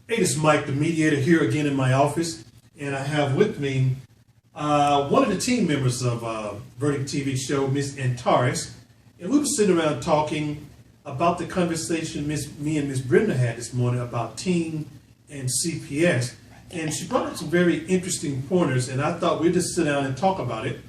Hey, this is Mike, the mediator, here again in my office, and I have with me one of the team members of Verdict TV show, Miss Antares, and we were sitting around talking about the conversation me and Miss Brenda had this morning about teen and CPS, and she brought up some very interesting pointers, and I thought we'd just sit down and talk about it.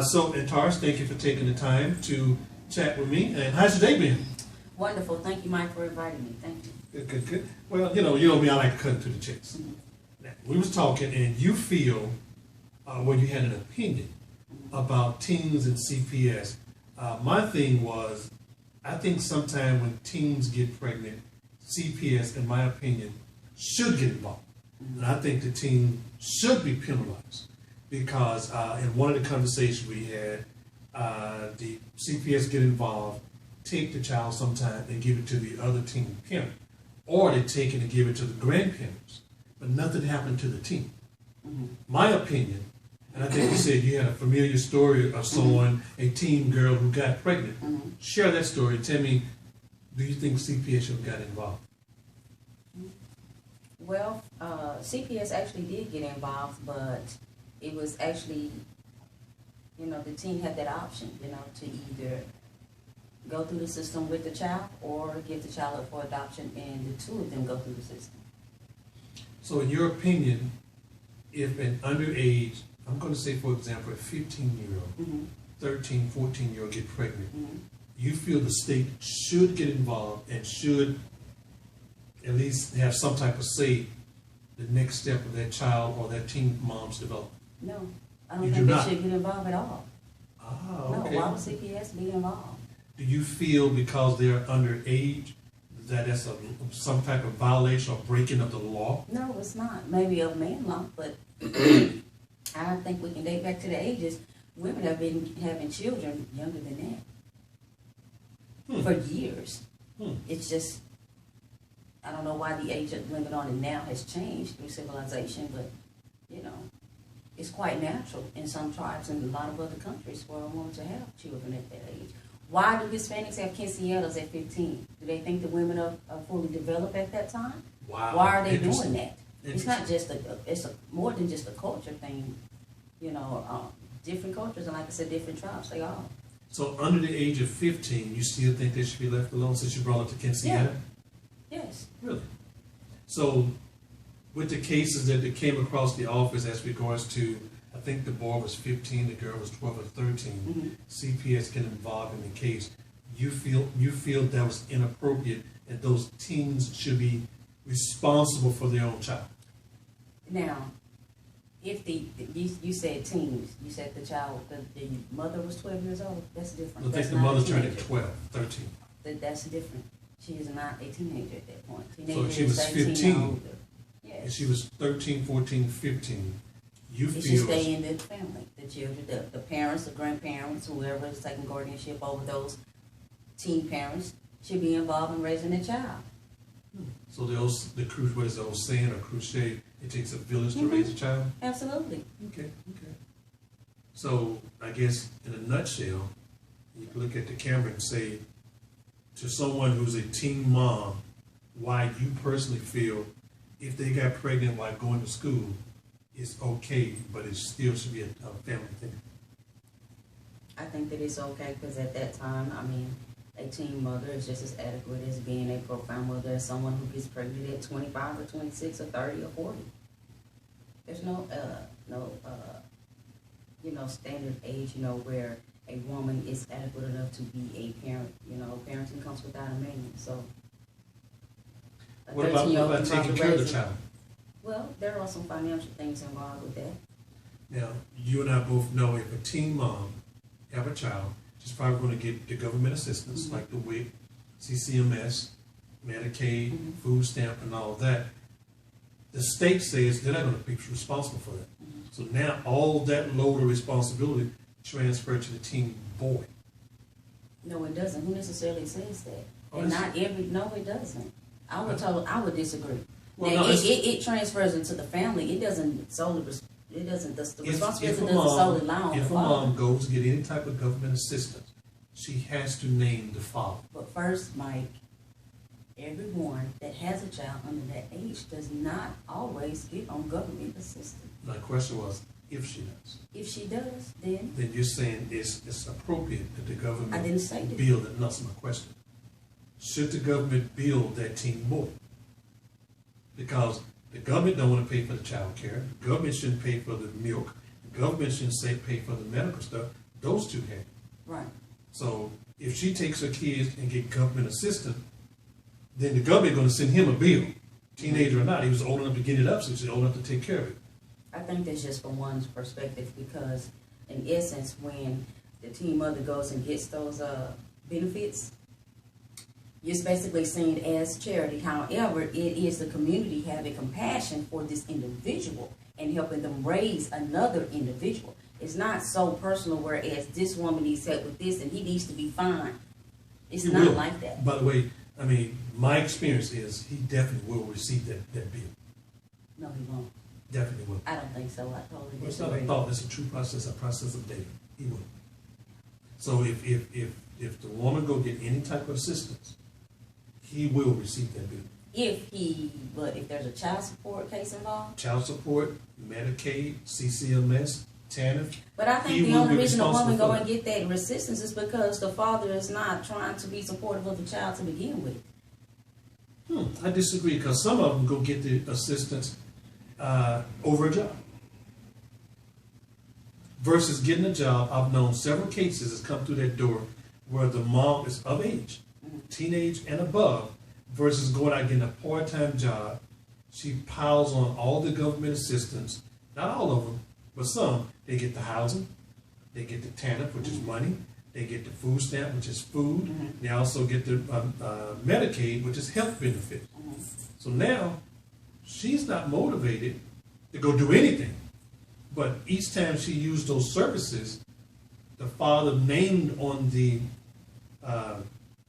So, Antares, thank you for taking the time to chat with me, and how's your day been? Wonderful. Thank you, Mike, for inviting me. Thank you. Good, good, good. Well, you know me, I like to cut to the chase. Now, we was talking, and you feel, well, you had an opinion about teens and CPS. My thing was, I think sometime when teens get pregnant, CPS, in my opinion, should get involved. And I think the teen should be penalized because in one of the conversations we had, the CPS get involved, take the child sometime and give it to the other teen parent. Or they take it and give it to the grandparents, but nothing happened to the teen. My opinion, and I think you said you had a familiar story of someone, a teen girl who got pregnant. Share that story. Tell me, do you think CPS should have got involved? Well, CPS actually did get involved, but it was actually, the teen had that option, to either go through the system with the child or give the child up for adoption, and the two of them go through the system. So in your opinion, if an underage, I'm going to say, for example, a 15-year-old, 13, 14-year-old get pregnant, you feel the state should get involved and should at least have some type of say the next step of that child or that teen mom's development? No, I don't think they should get involved at all. Ah, okay. No, why would CPS be involved? Do you feel because they're underage that that's some type of violation or breaking of the law? No, it's not. Maybe of man law, but I think we can date back to the ages. Women have been having children younger than that for years. It's just, I don't know why the age limit on it now has changed through civilization, but, it's quite natural in some tribes and a lot of other countries for a woman to have children at that age. Why do Hispanics have quinceañeras at 15? Do they think the women are fully developed at that time? Wow. Why are they doing that? It's not just it's more than just a culture thing. Different cultures, and like I said, different tribes, they are. So under the age of 15, you still think they should be left alone since you brought up the quinceañera? Yeah. Yes. Really? So with the cases that came across the office as regards to, I think the boy was 15, the girl was 12 or 13. CPS get involved in the case. You feel that was inappropriate, and those teens should be responsible for their own child. Now, if you said teens, you said the child, the mother was 12 years old. That's different. I think the mother turned at 12, 13. That's different. She is not a teenager at that point. So she was 15. Yes. And she was 13, 14, 15. You feel should stay in the family, the children, the parents, the grandparents, whoever is taking guardianship over those teen parents should be involved in raising a child. So what is the old saying or crochet? It takes a village to raise a child? Absolutely. Okay. So I guess in a nutshell, you can look at the camera and say to someone who's a teen mom, why you personally feel if they got pregnant while going to school, it's okay, but it still should be a family thing. I think that it's okay because at that time, a teen mother is just as adequate as being a profound mother as someone who gets pregnant at 25 or 26 or 30 or 40. There's no standard age, where a woman is adequate enough to be a parent. Parenting comes without a man, so. What about taking care of the child? Well, there are some financial things involved with that. Now, you and I both know if a teen mom have a child, she's probably going to get the government assistance like the WIC, CCMS, Medicaid, food stamp, and all of that. The state says they're not going to be responsible for that. So now all that load of responsibility transferred to the teen boy. No, it doesn't. Who necessarily says that? Oh, and no, it doesn't. I would disagree. Well, now, no, it transfers into the family. It doesn't solely. The responsibility doesn't solely lie on the father. If a mom goes to get any type of government assistance, she has to name the father. But first, Mike, everyone that has a child under that age does not always get on government assistance. My question was, if she does. If she does, then You're saying it's appropriate that the government I didn't say that. build it. That's my question. Should the government build that teen more? Because the government don't want to pay for the child care. The government shouldn't pay for the milk. The government shouldn't pay for the medical stuff. Those two have. Right. So if she takes her kids and get government assistance, then the government going to send him a bill, teenager or not. He was old enough to get it up, so he's old enough to take care of it. I think that's just from one's perspective because, in essence, when the teen mother goes and gets those benefits, it's basically seen as charity. However, it is the community having compassion for this individual and helping them raise another individual. It's not so personal, whereas this woman needs help with this and he needs to be fine. It's He not will. like that. By the way, I mean, my experience is he definitely will receive that bill. No, he won't. Definitely will. I don't think so. I totally It's not a disagree. thought, it's a true process, a process of data. He will. So if the woman go get any type of assistance, he will receive that bill. If there's a child support case involved. Child support, Medicaid, CCMS, TANF. But I think He the will only be reason a woman responsible go for and get that assistance is because the father is not trying to be supportive of the child to begin with. I disagree, because some of them go get the assistance over a job. Versus getting a job, I've known several cases that's come through that door where the mom is of age, teenage and above, versus going out and getting a part-time job. She piles on all the government assistance, not all of them, but some. They get the housing, they get the TANF, which is money, they get the food stamp, which is food, they also get the Medicaid, which is health benefit. So now, she's not motivated to go do anything. But each time she used those services, the father named on the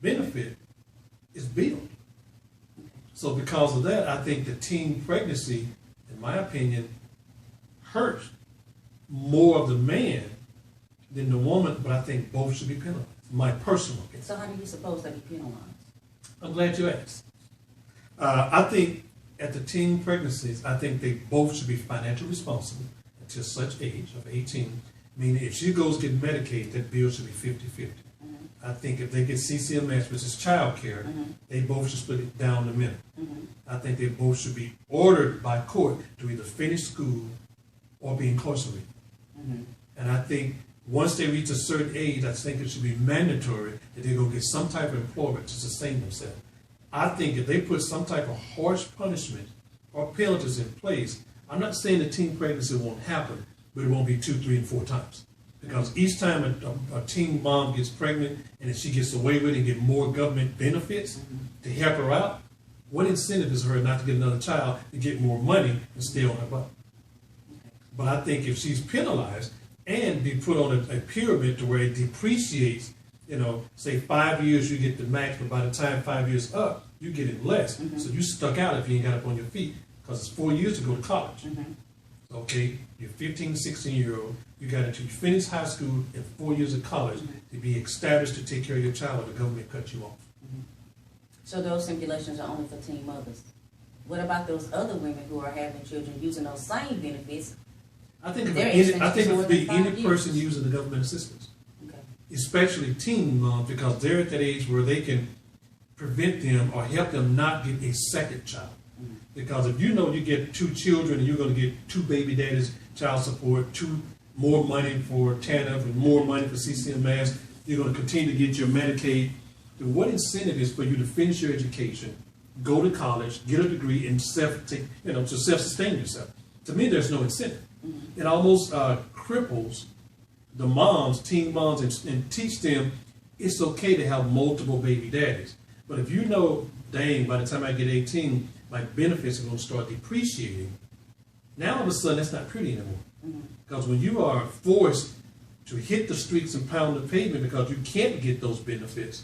benefit is billed. So because of that, I think the teen pregnancy, in my opinion, hurts more of the man than the woman, but I think both should be penalized. My personal opinion. So how do you suppose they be penalized? I'm glad you asked. I think at the teen pregnancies, I think they both should be financially responsible until such age of 18. Meaning if she goes get Medicaid, that bill should be 50-50. I think if they get CCMS, which is child care, they both should split it down the middle. I think they both should be ordered by court to either finish school or be incarcerated. And I think once they reach a certain age, I think it should be mandatory that they're going to get some type of employment to sustain themselves. I think if they put some type of harsh punishment or penalties in place, I'm not saying the teen pregnancy won't happen, but it won't be 2, 3, and 4 times. Because each time a teen mom gets pregnant and if she gets away with it and get more government benefits to help her out, what incentive is her not to get another child to get more money and stay on her butt? But I think if she's penalized and be put on a pyramid to where it depreciates, say 5 years you get the max, but by the time 5 years up, you get it less. So you stuck out if you ain't got up on your feet because it's 4 years to go to college. Okay, you're 15, 16-year-old, you got until you finish high school and 4 years of college to be established to take care of your child, or the government cut you off. So those simulations are only for teen mothers. What about those other women who are having children using those same benefits? I think Their it would be extension is more than any 5 person years. using the government assistance, Okay. especially teen moms, because they're at that age where they can prevent them or help them not get a second child. Because if you know you get 2 children and you're going to get 2 baby daddies, child support, 2 more money for TANF and more money for CCMS, you're going to continue to get your Medicaid. Then what incentive is for you to finish your education, go to college, get a degree, and to self-sustain yourself? To me, there's no incentive. It almost cripples the moms, teen moms, and teach them it's okay to have multiple baby daddies. But if you know, dang, by the time I get 18, my benefits are going to start depreciating, now all of a sudden that's not pretty anymore. Because when you are forced to hit the streets and pound the pavement because you can't get those benefits,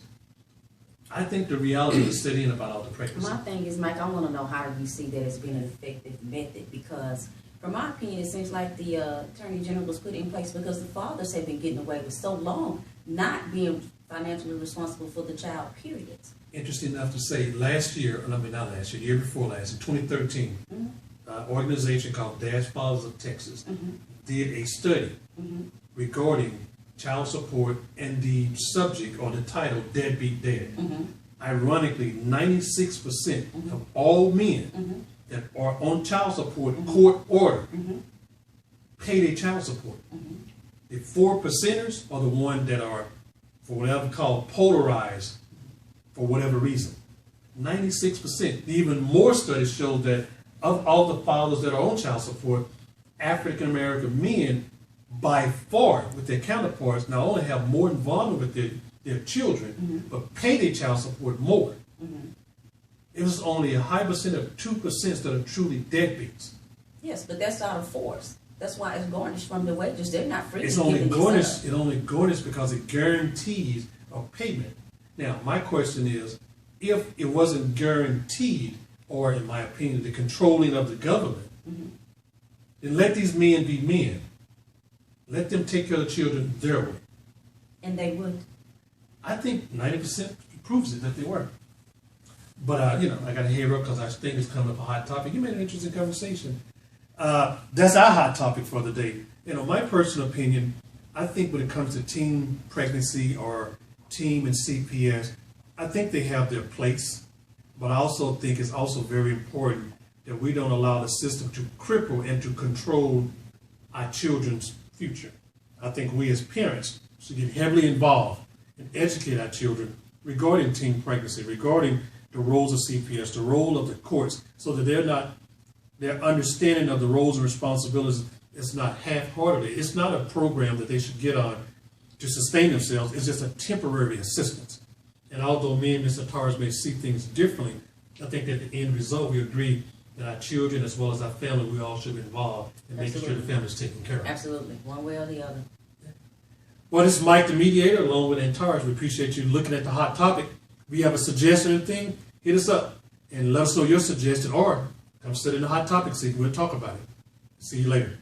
I think the reality is set in about all the pregnancy. My thing is, Mike, I want to know how do you see that as being an effective method? Because From my opinion, it seems like the Attorney General was put in place because the fathers have been getting away with so long not being financially responsible for the child, period. Interesting enough to say, last year, not last year, year before last, in 2013, an organization called Dash Fathers of Texas did a study regarding child support and the subject or the title, Deadbeat Dad. Ironically, 96% of all men that are on child support court order pay their child support. The 4%ers are the ones that are, for whatever called, polarized for whatever reason. 96%. Even more studies show that of all the fathers that are on child support, African American men, by far, with their counterparts, not only have more involvement with their children, but pay their child support more. It was only a high percent of 2% that are truly deadbeats. Yes, but that's out of force. That's why it's garnished from the wages. They're not free. It's only garnished. It only garnished because it guarantees a payment. Now, my question is, if it wasn't guaranteed, or in my opinion, the controlling of the government, then let these men be men. Let them take care of the children their way. And they would. I think 90% proves it that they were. But, I got to hear up because I think it's coming up a hot topic. You made an interesting conversation. That's our hot topic for the day. My personal opinion, I think when it comes to teen pregnancy or teen and CPS, I think they have their place. But I also think it's also very important that we don't allow the system to cripple and to control our children's future. I think we as parents should get heavily involved and educate our children regarding teen pregnancy, regarding the roles of CPS, the role of the courts, so that their understanding of the roles and responsibilities is not half-heartedly. It's not a program that they should get on to sustain themselves. It's just a temporary assistance. And although me and Mr. Antares may see things differently, I think that the end result, we agree that our children as well as our family, we all should be involved in making sure the family is taken care of. Absolutely, one way or the other. Well, this is Mike the Mediator along with Antares. We appreciate you looking at the hot topic. If you have a suggestion or anything, hit us up and let us know your suggestion, or come sit in the hot topic seat. We'll talk about it. See you later.